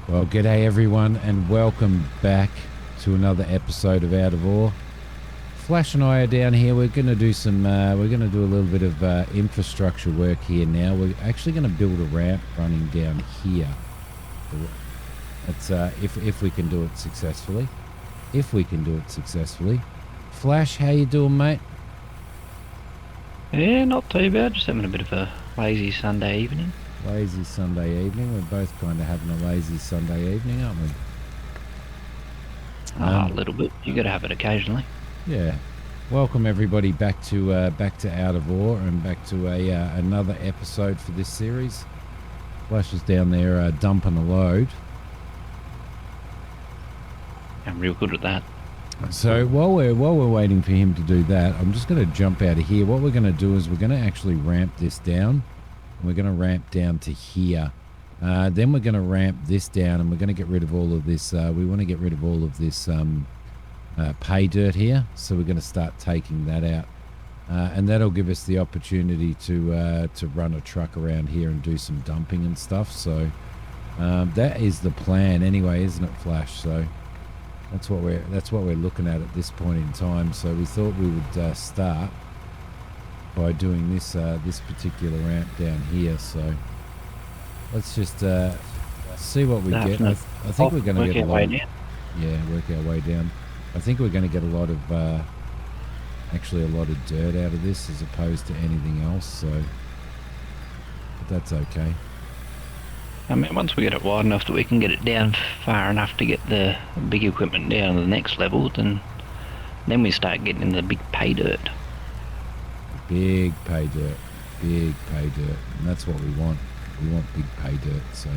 Well, g'day everyone, and welcome back to another episode of Out of Ore. Flash and I are down here. We're going to do we're going to do a little bit of infrastructure work here now. We're actually going to build a ramp running down here. That's if we can do it successfully. If we can do it successfully. Flash, how you doing, mate? Yeah, not too bad. Just having a bit of a lazy Sunday evening. Lazy Sunday evening. We're both kind of having a lazy Sunday evening, aren't we? A little bit. You got to have it occasionally. Yeah. Welcome everybody back to Out of Ore and back to another episode for this series. Flash is down there dumping a load. I'm real good at that. So while we're waiting for him to do that, I'm just going to jump out of here. What we're going to do is we're going to actually ramp this down. We're going to ramp down to here. Then we're going to ramp this down, and we're going to get rid of all of this. We want to get rid of all of this pay dirt here. So we're going to start taking that out, and that'll give us the opportunity to run a truck around here and do some dumping and stuff. So that is the plan, anyway, isn't it, Flash? So that's what we're looking at this point in time. So we thought we would start by doing this particular ramp down here. So let's just see what we get. I think we're going to get a lot. Work our way down. I think we're going to get a lot of actually a lot of dirt out of this as opposed to anything else. So but that's okay. I mean, once we get it wide enough that we can get it down far enough to get the big equipment down to the next level, then we start getting into the big pay dirt. Big pay dirt, and that's what we want. We want big pay dirt. So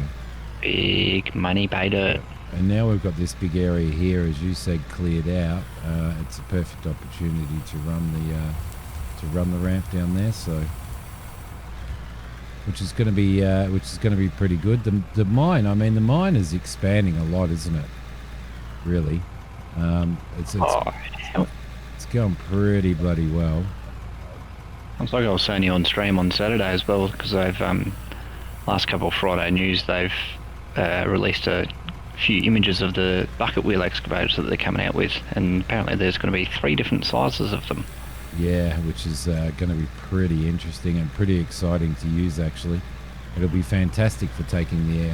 big money pay dirt. And now we've got this big area here, as you said, cleared out. It's a perfect opportunity to run the ramp down there. So, which is going to be pretty good. The mine is expanding a lot, isn't it? Really, it's going pretty bloody well. It's like I was saying on stream on Saturday as well, because they've last couple of Friday news they've released a few images of the bucket wheel excavators that they're coming out with, and apparently there's going to be 3 different sizes of them. Yeah, which is going to be pretty interesting and pretty exciting to use. Actually, it'll be fantastic for taking the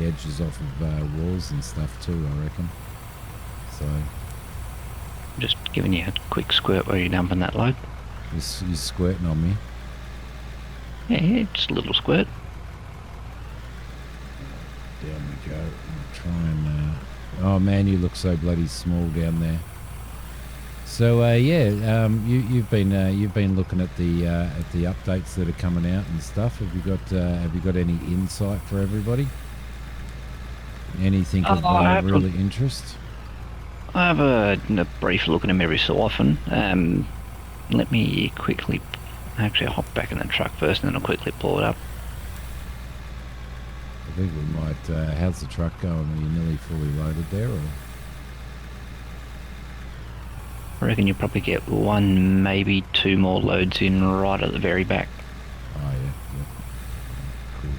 edges off of walls and stuff too, I reckon. So, just giving you a quick squirt while you're dumping that load. You're squirting on me. Yeah, just a little squirt. Down we go. I'll try and. Oh man, you look so bloody small down there. So you've been looking at the updates that are coming out and stuff. Have you got any insight for everybody? Anything of really interest? I have a brief look at them every so often. Let me quickly. Actually, I'll hop back in the truck first, and then I'll quickly pull it up. I think we might. How's the truck going? Are you nearly fully loaded there, or? I reckon you'll probably get 1, maybe 2 more loads in right at the very back. Oh yeah. Cool.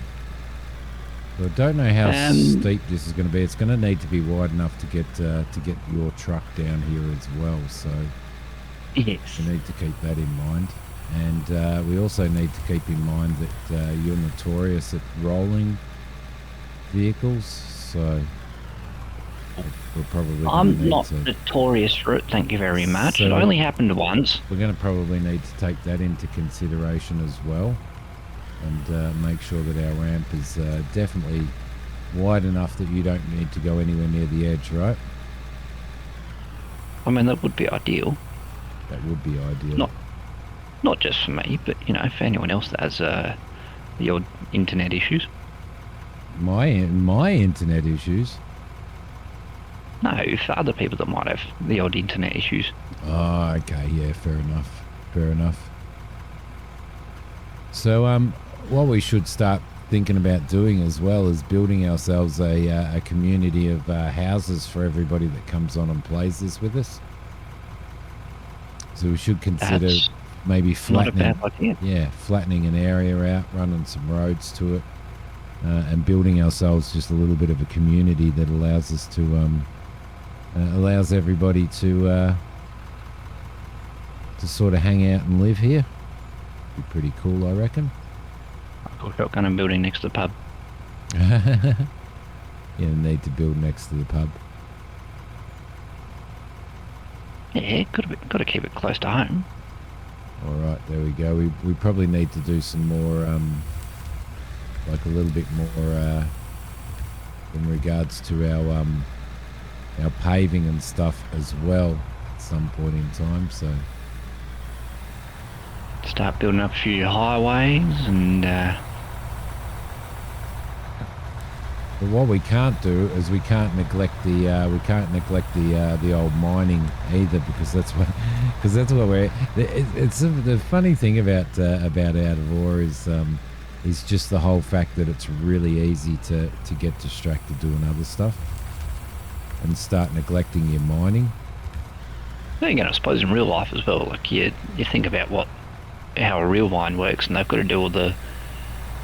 So I don't know how steep this is going to be. It's going to need to be wide enough to get your truck down here as well. So yes, we need to keep that in mind. And we also need to keep in mind that you're notorious at rolling vehicles, so we're probably. I'm not notorious for it, thank you very much. So it only happened once. We're going to probably need to take that into consideration as well, and make sure that our ramp is definitely wide enough that you don't need to go anywhere near the edge, right? I mean, that would be ideal. That would be ideal. Not just for me, but for anyone else that has the odd internet issues. My internet issues? No, for other people that might have the odd internet issues. Oh, okay, yeah, fair enough. So, what we should start thinking about doing as well is building ourselves a community of houses for everybody that comes on and plays this with us. So we should consider maybe flattening. Not a bad idea. Yeah, flattening an area out, running some roads to it. and building ourselves just a little bit of a community that allows us to allows everybody to sort of hang out and live here. Be pretty cool, I reckon. I've got shotgun and building next to the pub. Yeah, need to build next to the pub. Yeah, got to keep it close to home. All right, there we go. We probably need to do some more, like a little bit more in regards to our paving and stuff as well at some point in time. So Start building up a few highways and. But what we can't do is we can't neglect the old mining either, because that's what we're. It's the funny thing about out of ore is just the whole fact that it's really easy to get distracted doing other stuff and start neglecting your mining. Then again, I suppose in real life as well. Like you think about how a real mine works, and they've got to do all the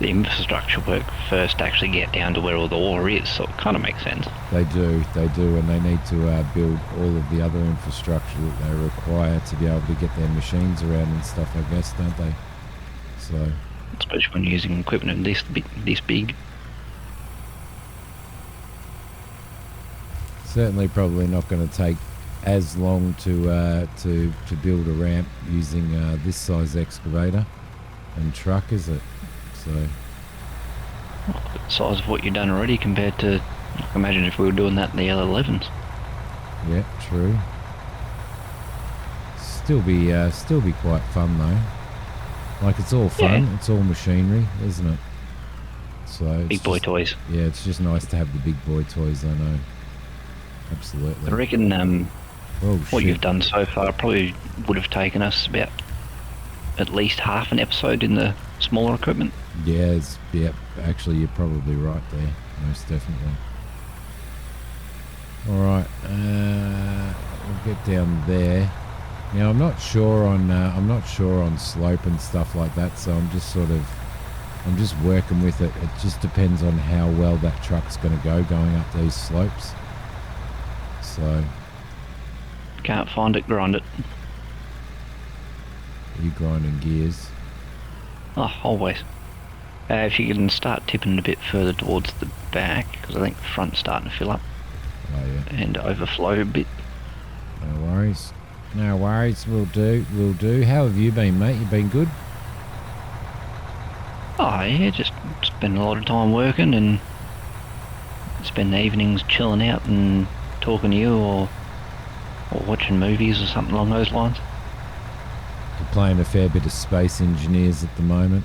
infrastructure work first to actually get down to where all the ore is, so it kind of makes sense. They do, and they need to build all of the other infrastructure that they require to be able to get their machines around and stuff, I guess, don't they? So, especially when you're using equipment this big. Certainly, probably not going to take as long to build a ramp using this size excavator and truck, is it? So, well, the size of what you've done already compared to, imagine if we were doing that in the L11s. Yeah, true. Still be quite fun though. Like, it's all fun. Yeah. It's all machinery, isn't it? So big boy toys. Yeah, it's just nice to have the big boy toys. I know. Absolutely. I reckon what you've done so far probably would have taken us about at least half an episode in the smaller equipment. Yeah, actually you're probably right there, most definitely. All right, we'll get down there. Now I'm not sure on slope and stuff like that, so I'm just working with it. It just depends on how well that truck's going to go going up these slopes. So can't find it, grind it. Are you grinding gears? Oh, always. If you can start tipping a bit further towards the back, because I think the front's starting to fill up. Oh yeah. And overflow a bit. No worries. We'll do. How have you been, mate? You been good? Oh yeah, just spend a lot of time working and spend the evenings chilling out and talking to you or watching movies or something along those lines. You're playing a fair bit of Space Engineers at the moment.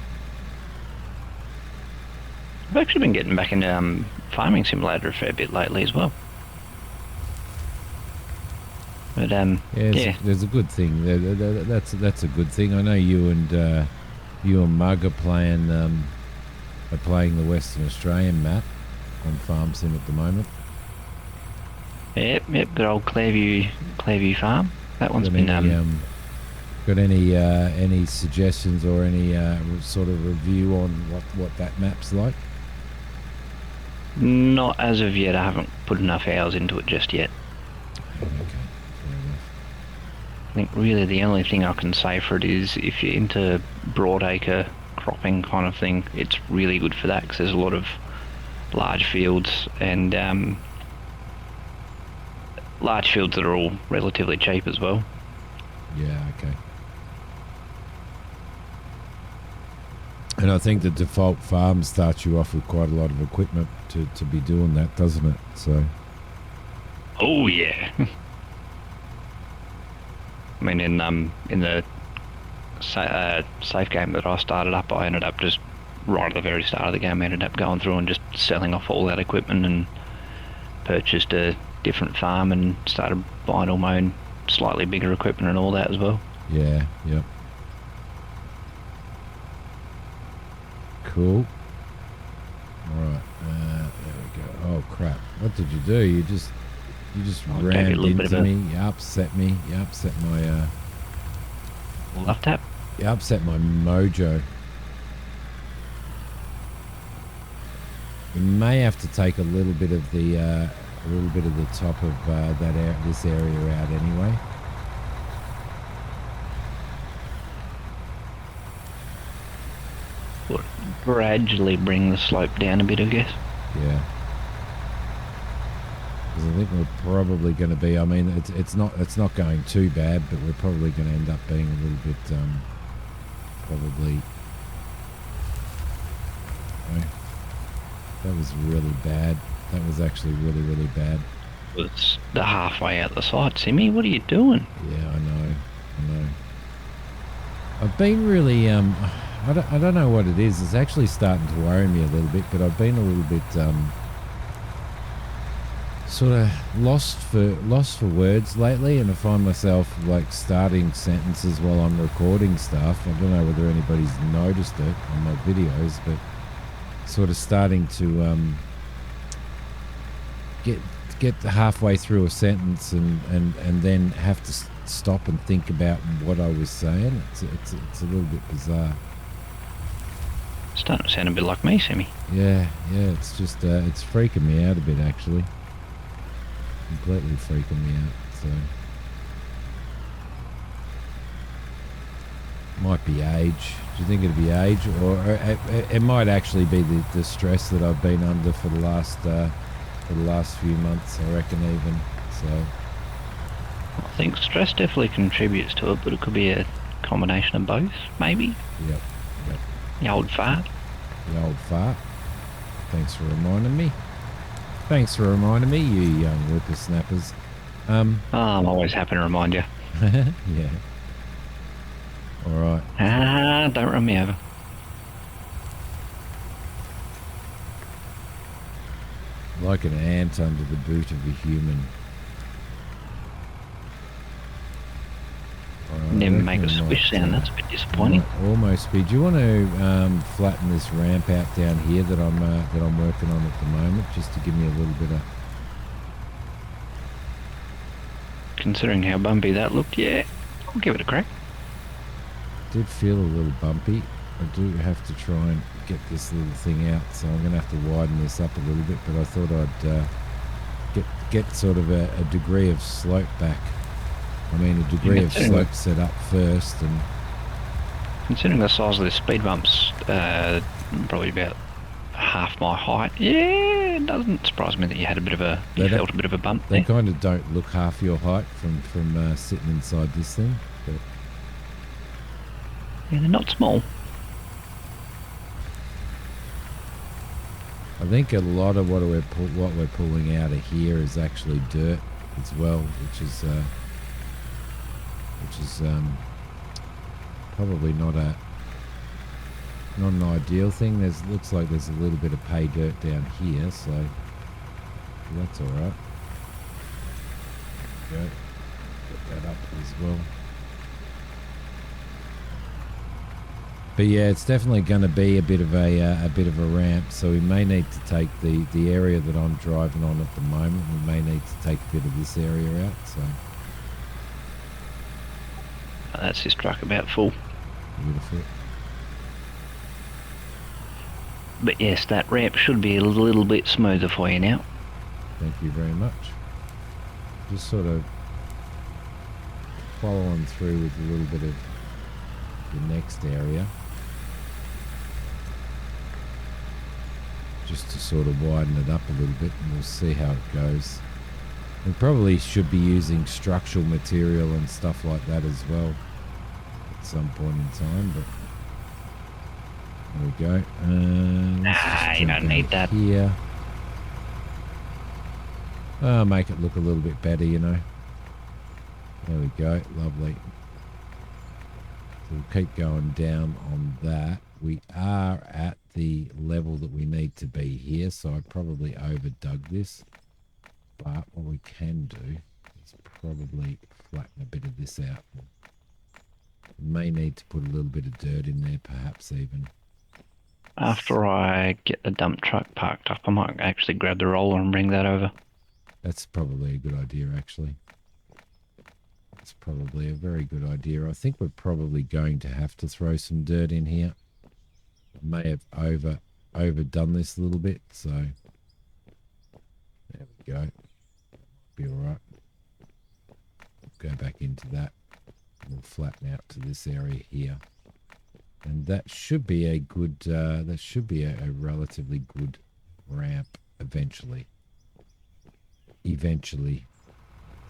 I've actually been getting back into Farming Simulator a fair bit lately as well. But there's a good thing. That's a good thing. I know you and Mug are playing the Western Australian map on Farm Sim at the moment. Yep, good old Clairview Farm. That one's been got any suggestions or any sort of review on what that map's like? Not as of yet. I haven't put enough hours into it just yet. Okay, fair enough. I think really the only thing I can say for it is if you're into broadacre cropping kind of thing, it's really good for that because there's a lot of large fields and large fields that are all relatively cheap as well. Yeah, okay. And I think the default farm starts you off with quite a lot of equipment to be doing that, doesn't it? So. Oh yeah. I mean, in the safe game that I started up, I ended up just right at the very start of the game, I ended up going through and just selling off all that equipment and purchased a different farm and started buying all my own slightly bigger equipment and all that as well. Yeah, yep. Cool. Alright, there we go. Oh crap, what did you do? You just rammed into me, you upset me, you upset my love tap? You upset my mojo. We may have to take a little bit of the top of this area out anyway. Would gradually bring the slope down a bit, I guess. Yeah. Because I think we're probably going to be. I mean, it's not going too bad, but we're probably going to end up being a little bit probably. Oh, that was really bad. That was actually really, really bad. It's the halfway out the side, Simmy. What are you doing? Yeah, I know. I've been really I don't know what it is. It's actually starting to worry me a little bit, but I've been a little bit sort of lost for words lately, and I find myself like starting sentences while I'm recording stuff. I don't know whether anybody's noticed it on my videos, but sort of starting to get halfway through a sentence and then have to stop and think about what I was saying. It's a little bit bizarre. Starting to sound a bit like me, Simmy. Yeah, it's just it's freaking me out a bit, actually. Completely freaking me out. So might be age. Do you think it'd be age, or it might actually be the stress that I've been under for the last few months, I reckon, even. So I think stress definitely contributes to it, but it could be a combination of both, maybe. Yep. The old fart. The old fart. Thanks for reminding me. You young whippersnappers. I'm always happy to remind you. Yeah. All right. Don't run me over. Like an ant under the boot of a human. Never make a swish sound. That's a bit disappointing. Almost be. Do you want to flatten this ramp out down here that I'm working on at the moment, just to give me a little bit of? Considering how bumpy that looked, yeah, I'll give it a crack. Did feel a little bumpy. I do have to try and get this little thing out, so I'm going to have to widen this up a little bit. But I thought I'd get sort of a degree of slope back. I mean, a degree of slope set up first, and considering the size of the speed bumps, probably about half my height. Yeah, it doesn't surprise me that you had felt a bit of a bump. They kind of don't look half your height from sitting inside this thing. But yeah, they're not small. I think a lot of what we're pulling out of here is actually dirt as well, which is probably not an ideal thing. Looks like there's a little bit of pay dirt down here, so that's all right. Go, get that up as well. But yeah, it's definitely going to be a bit of a ramp, so we may need to take the area that I'm driving on at the moment. We may need to take a bit of this area out. So that's his truck about full. Beautiful. But yes, that ramp should be a little bit smoother for you now. Thank you very much. Just sort of following through with a little bit of the next area, just to sort of widen it up a little bit, and we'll see how it goes. We probably should be using structural material and stuff like that as well at some point in time, but there we go. You don't need that. Here. Make it look a little bit better, you know. There we go. Lovely. So we'll keep going down on that. We are at the level that we need to be here, so I probably overdug this. But what we can do is probably flatten a bit of this out. We may need to put a little bit of dirt in there, perhaps even. After I get the dump truck parked up, I might actually grab the roller and bring that over. That's probably a good idea, actually. It's probably a very good idea. I think we're probably going to have to throw some dirt in here. I may have overdone this a little bit, so there we go. Be all right. Go back into that. We'll flatten out to this area here, and that should be a good. That should be a relatively good ramp eventually.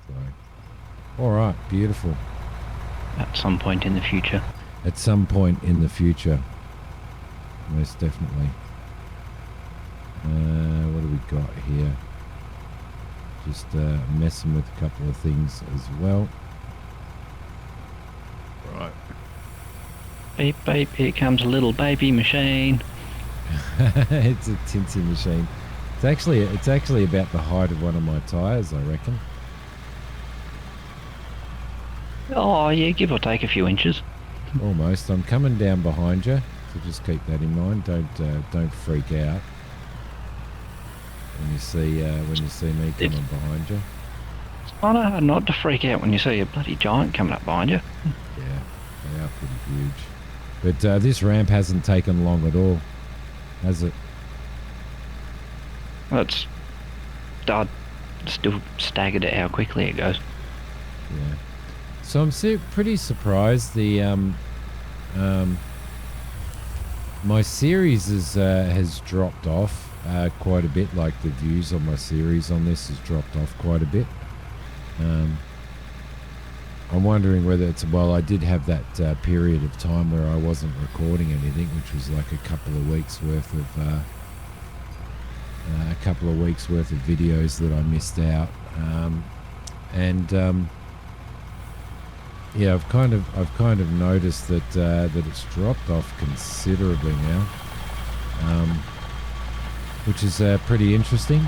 So, all right, beautiful. At some point in the future. At some point in the future, most definitely. What do we got here? Just messing with a couple of things as well. Right. Beep, beep, here comes a little baby machine. It's a tinsy machine. It's actually about the height of one of my tyres, I reckon. Oh, yeah, give or take a few inches. Almost. I'm coming down behind you, so just keep that in mind. Don't freak out when you see me coming behind you. It's kind of hard not to freak out when you see a bloody giant coming up behind you. Yeah, they are pretty huge. But this ramp hasn't taken long at all, has it? That's... I'm still staggered at how quickly it goes. Yeah. So I'm pretty surprised. My series has dropped off quite a bit. Like the views on my series on this has dropped off quite a bit. I'm wondering whether it's... Well, I did have that period of time where I wasn't recording anything, which was like a couple of weeks worth of videos that I missed out. Yeah, I've kind of noticed that it's dropped off considerably now, which is pretty interesting.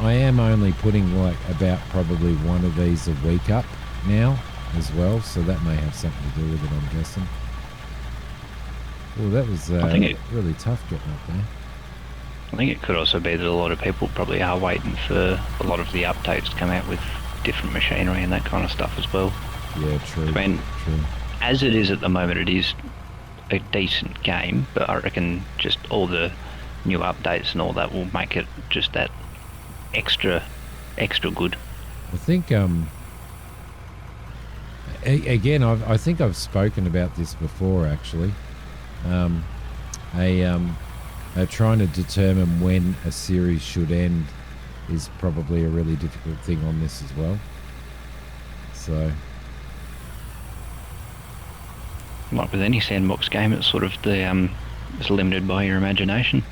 I am only putting like about probably one of these a week up now as well, so that may have something to do with it, I'm guessing. Well, that was really tough getting up there. I think it could also be that a lot of people probably are waiting for a lot of the updates to come out with different machinery and that kind of stuff as well. Yeah, true. I mean, true. As it is at the moment, it is a decent game, but I reckon just all the new updates and all that will make it just that extra good. I think, again, I think I've spoken about this before, actually. Trying to determine when a series should end is probably a really difficult thing on this as well. So... Like with any sandbox game, it's sort of it's limited by your imagination.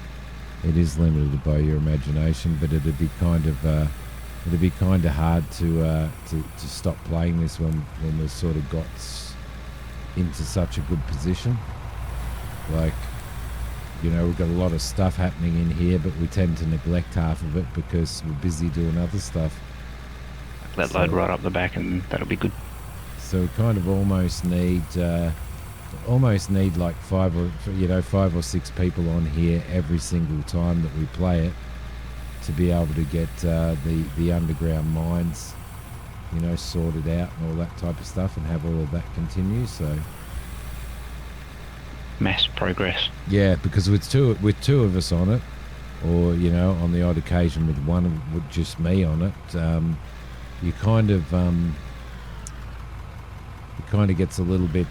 It is limited by your imagination, but it'd be kind of hard to stop playing this when we've sort of got into such a good position. Like, you know, we've got a lot of stuff happening in here, but we tend to neglect half of it because we're busy doing other stuff. That load right up the back, and that'll be good. So we kind of almost need like 5 or 6 people on here every single time that we play it to be able to get the underground mines, you know, sorted out and all that type of stuff, and have all of that continue. So mass progress. Yeah, because with two of us on it, or you know, on the odd occasion with just me on it, you kind of gets a little bit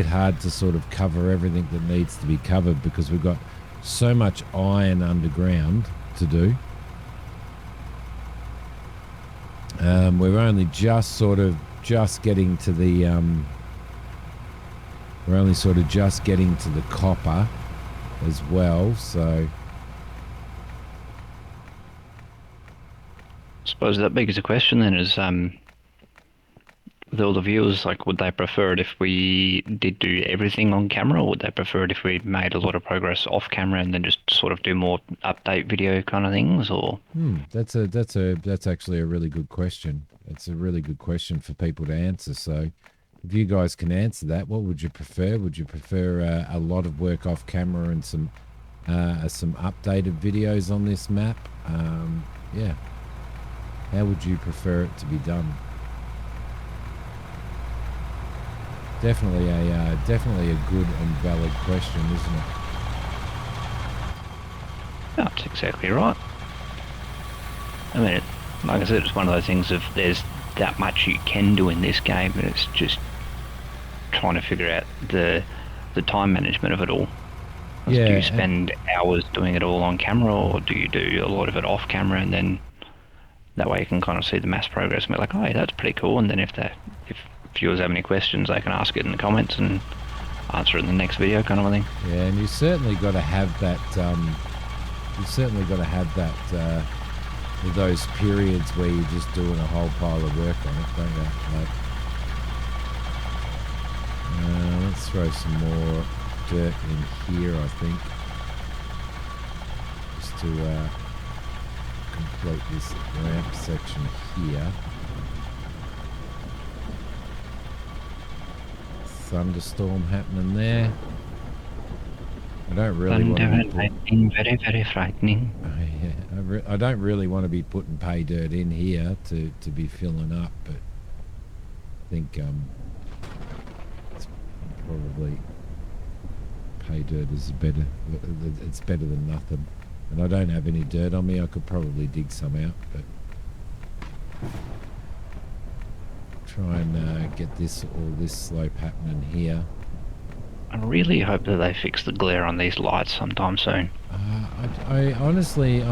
hard to sort of cover everything that needs to be covered, because we've got so much iron underground to do. We're only just getting to the copper as well, so I suppose that begs the question then is, with all the viewers, like, would they prefer it if we did do everything on camera, or would they prefer it if we made a lot of progress off camera and then just sort of do more update video kind of things? Or that's actually a really good question. It's a really good question for people to answer. So if you guys can answer that, what would you prefer? Would you prefer a lot of work off camera and some updated videos on this map? Yeah. How would you prefer it to be done? Definitely a good and valid question, isn't it? That's exactly right. I mean, like I said, it's one of those things of there's that much you can do in this game, and it's just trying to figure out the time management of it all. Do you Yeah, spend hours doing it all on camera, or do you do a lot of it off camera, and then that way you can kind of see the mass progress and be like, oh, yeah, that's pretty cool. And then if viewers have any questions, they can ask it in the comments and answer it in the next video, kind of a thing. yeah, and you certainly got to have that. You certainly got to have that. Those periods where you're just doing a whole pile of work on it, don't you? Like, let's throw some more dirt in here, I think, just to complete this ramp section here. Thunderstorm happening there. I don't really want to be lightning, very, very frightening. I don't really want to be putting pay dirt in here to be filling up, but I think it's probably pay dirt is better. It's better than nothing. And I don't have any dirt on me. I could probably dig some out, but try and get all this slope happening here. I really hope that they fix the glare on these lights sometime soon. I honestly,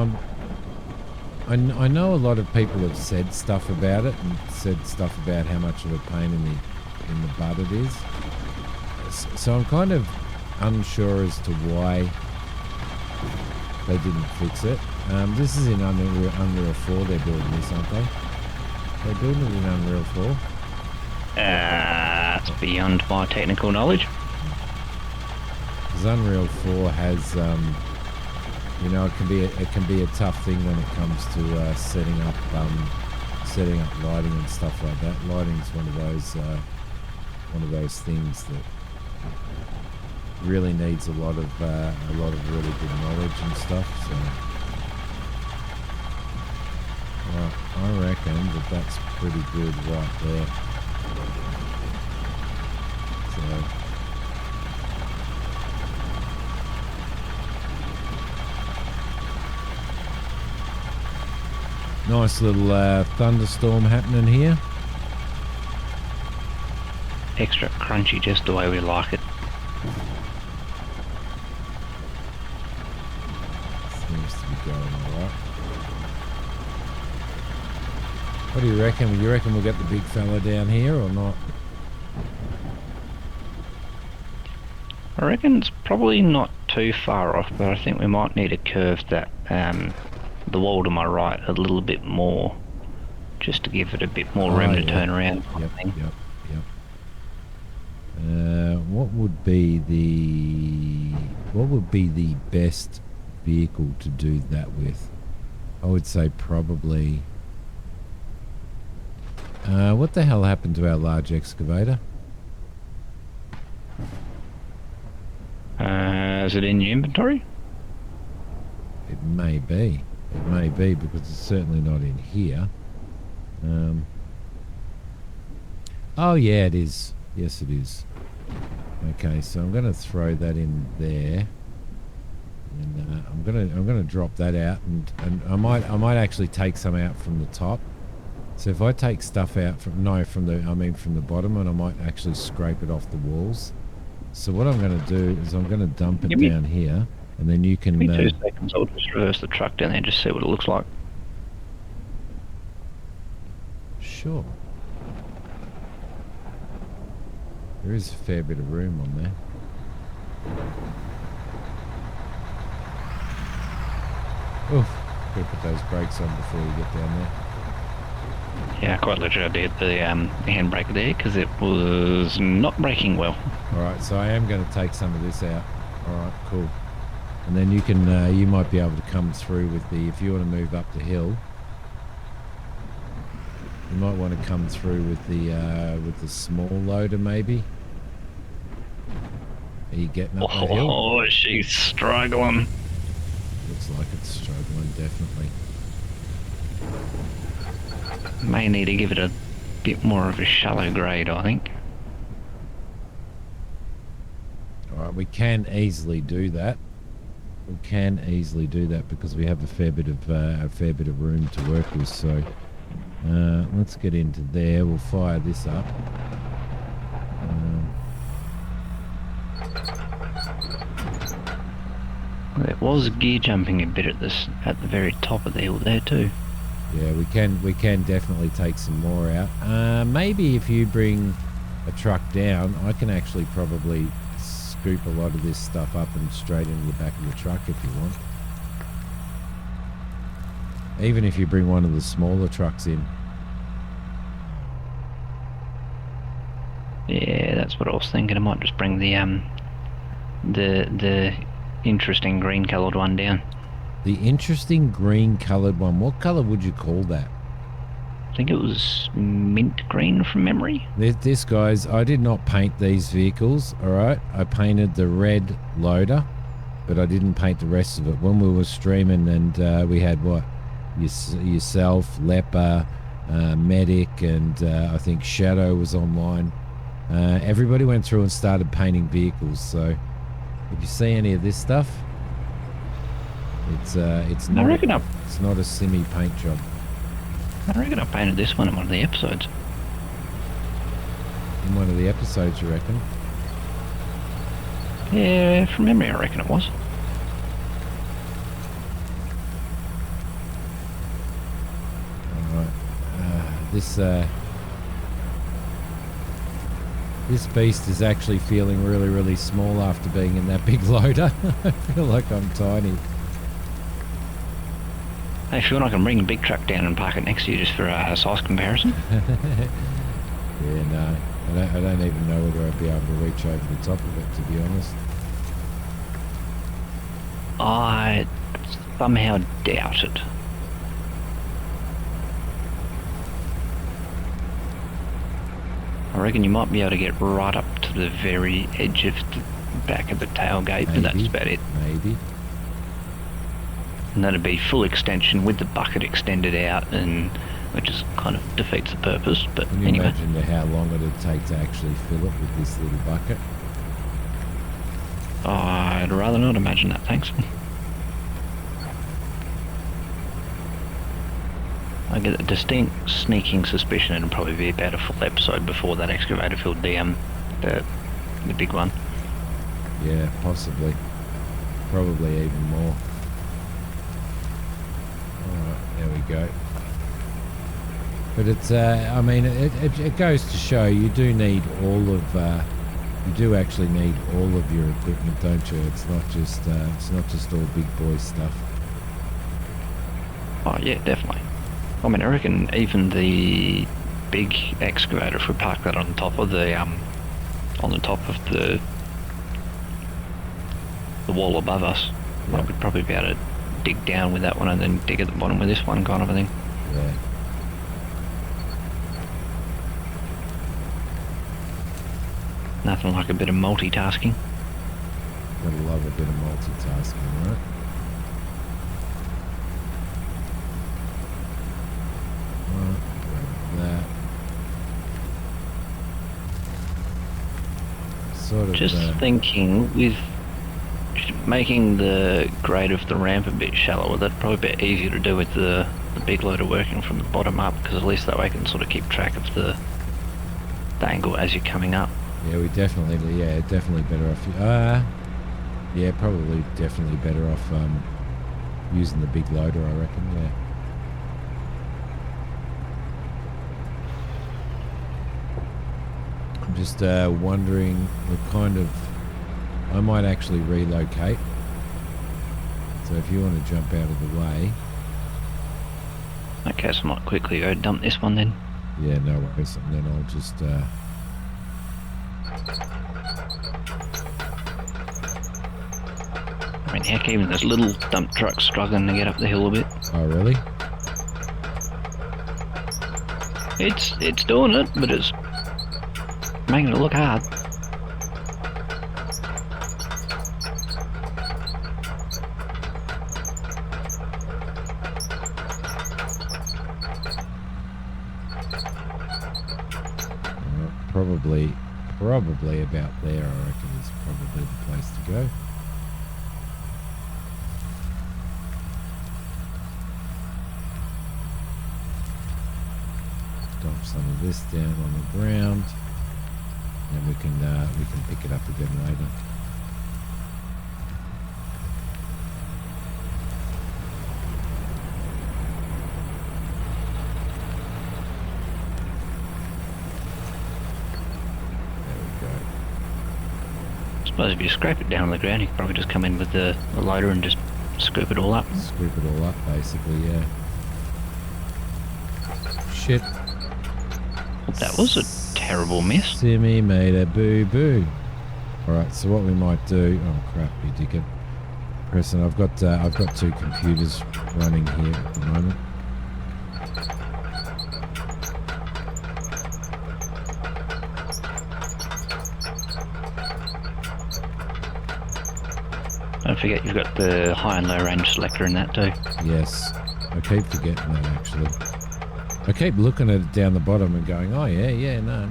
I know a lot of people have said stuff about it and said stuff about how much of a pain in the butt it is. So I'm kind of unsure as to why they didn't fix it. This is in Unreal 4 they're building this, aren't they? They're building it in Unreal 4? It's beyond my technical knowledge. Because Unreal 4 has, you know, it can be a tough thing when it comes to setting up lighting and stuff like that. Lighting's one of those things that really needs a lot of really good knowledge and stuff. So, well, I reckon that's pretty good right there. So. Nice little thunderstorm happening here. Extra crunchy, just the way we like it. Seems to be going alright. What do you reckon? You reckon we'll get the big fella down here or not? I reckon it's probably not too far off, but I think we might need to curve that the wall to my right a little bit more, just to give it a bit more room to turn around. Yep. What would be the best vehicle to do that with? I would say probably. What the hell happened to our large excavator? Is it in your inventory? It may be. It may be, because it's certainly not in here. Oh yeah, it is. Yes, it is. Okay, so I'm going to throw that in there, and I'm gonna drop that out, and I might actually take some out from the top. So if I take stuff out from the bottom, and I might actually scrape it off the walls. So what I'm going to do is I'm going to dump it down here, and then you can... Give me 2 seconds, I'll just reverse the truck down there and just see what it looks like. Sure. There is a fair bit of room on there. Oof. Gotta put those brakes on before you get down there. Yeah, quite literally I did the handbrake there because it was not braking well. Alright, so I am going to take some of this out. Alright, cool. And then you can, you might be able to come through with if you want to move up the hill, you might want to come through with the small loader maybe. Are you getting up the hill? Oh, she's struggling. Looks like it's struggling, definitely. May need to give it a bit more of a shallow grade, I think. Alright, we can easily do that. We can easily do that because we have a fair bit of room to work with. So let's get into there. We'll fire this up. There was gear jumping a bit at the very top of the hill there too. Yeah, we can definitely take some more out. Maybe if you bring a truck down, I can actually probably scoop a lot of this stuff up and straight into the back of the truck if you want. Even if you bring one of the smaller trucks in. Yeah, that's what I was thinking. I might just bring the interesting green coloured one down. The interesting green coloured one. What colour would you call that? I think it was mint green from memory. This, guys, I did not paint these vehicles, all right? I painted the red loader, but I didn't paint the rest of it. When we were streaming and we had, what, yourself, Leper, Medic, and I think Shadow was online. Everybody went through and started painting vehicles, so if you see any of this stuff, it's not a Simi paint job. I reckon I painted this one in one of the episodes. In one of the episodes, you reckon? Yeah, from memory I reckon it was. Alright. This beast is actually feeling really, really small after being in that big loader. I feel like I'm tiny. Hey, if you want, I can bring a big truck down and park it next to you just for a size comparison. Yeah, no. I don't even know whether I'd be able to reach over the top of it, to be honest. I somehow doubt it. I reckon you might be able to get right up to the very edge of the back of the tailgate, but that's about it. Maybe. And that'd be full extension with the bucket extended out, and which just kind of defeats the purpose. But Can you anyway, imagine how long it'd take to actually fill it with this little bucket? I'd rather not imagine that, thanks. I get a distinct sneaking suspicion it'll probably be about a full episode before that excavator filled the big one. Yeah, possibly. Probably even more. Alright, there we go. But it's, I mean, it goes to show you do need all of, you do actually need all of your equipment, don't you? It's not just all big boy stuff. Oh yeah, definitely. I mean, I reckon even the big excavator, if we park that on top of the wall above us, Yeah. I would probably be able to dig down with that one and then dig at the bottom with this one, kind of a thing. Yeah. Nothing like a bit of multitasking. Gotta love a bit of multitasking, right? That. Sort of. Just thinking, with making the grade of the ramp a bit shallower, that'd probably be easier to do with the big loader working from the bottom up, because at least that way I can sort of keep track of the angle as you're coming up. Yeah, definitely better off. Yeah, probably definitely better off using the big loader, I reckon. Yeah. I'm just wondering, I might actually relocate. So if you want to jump out of the way. Okay, so I might quickly go dump this one then. Yeah, no worries. And then I'll just... I mean, heck, even this little dump truck's struggling to get up the hill a bit. Oh, really? It's doing it, but it's making it look hard. Probably about there, I reckon, is probably the place to go. dump some of this down on the ground, and we can pick it up again later. I suppose if you scrape it down on the ground, you could probably just come in with the loader and just scoop it all up. Scoop it all up, basically, yeah. Shit. That was a terrible miss. Simi made a boo-boo. Alright, so what we might do... Oh, crap, you dickhead. Preston, I've got two computers running here at the moment. Don't forget you've got the high and low range selector in that too. Yes, I keep forgetting that actually. I keep looking at it down the bottom and going, oh yeah, no.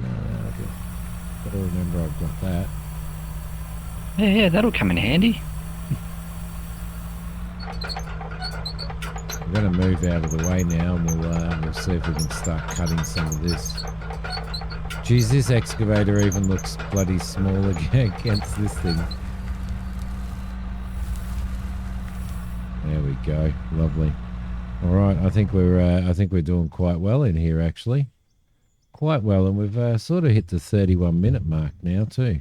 Gotta remember I've got that. Yeah, that'll come in handy. I'm going to move out of the way now, and we'll see if we can start cutting some of this. Geez, this excavator even looks bloody small against this thing. There we go, lovely. All right, I think we're doing quite well in here actually, quite well, and we've sort of hit the 31-minute mark now too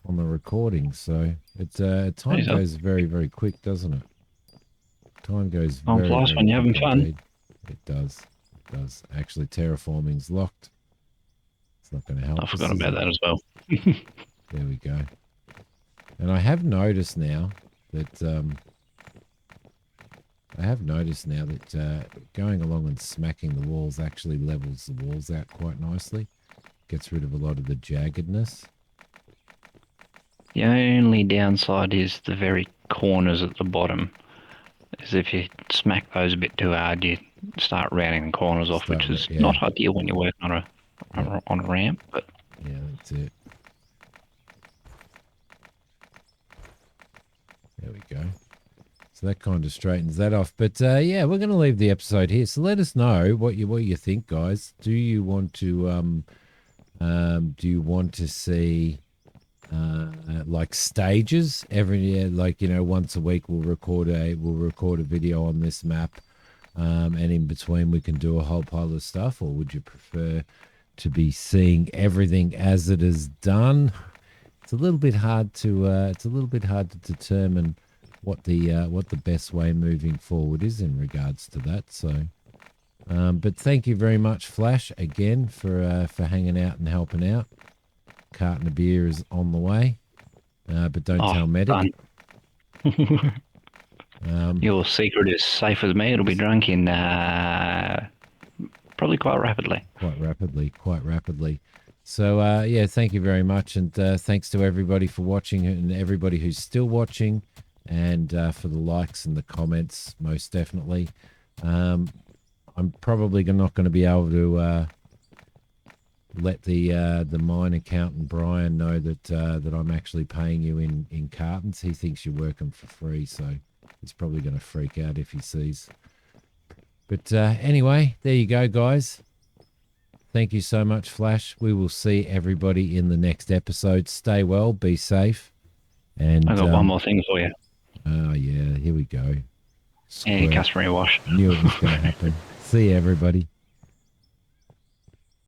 on the recording. So it's time goes very, very quick, doesn't it? Time goes very, very quick when you're having fun. It does. It does. Actually, terraforming's locked. It's not going to help. I forgot about that as well. There we go. And I have noticed now that going along and smacking the walls actually levels the walls out quite nicely. Gets rid of a lot of the jaggedness. The only downside is the very corners at the bottom. Is if you smack those a bit too hard, you start rounding the corners off, which is not ideal when you're working on a ramp. But yeah, that's it. There we go. So that kind of straightens that off. But yeah, we're going to leave the episode here. So let us know what you think, guys. Do you want to see like stages every year? Like, once a week we'll record a video on this map, and in between we can do a whole pile of stuff. Or would you prefer to be seeing everything as it is done? It's a little bit hard to determine what the best way moving forward is in regards to that. So but thank you very much, Flash, again for hanging out and helping out. Carton of beer is on the way, but don't tell Medic. Your secret is safe with me. It'll be drunk in probably quite rapidly. Quite rapidly. So yeah, thank you very much, and thanks to everybody for watching, and everybody who's still watching, and for the likes and the comments, most definitely. I'm probably not going to be able to let the mine accountant Brian know that I'm actually paying you in cartons. He thinks you're working for free, so he's probably going to freak out if he sees. But anyway, there you go, guys. Thank you so much, Flash. We will see everybody in the next episode. Stay well, be safe. And I got one more thing for you. Oh yeah, here we go. Yeah, customary wash. Knew it was going to happen. See you, everybody.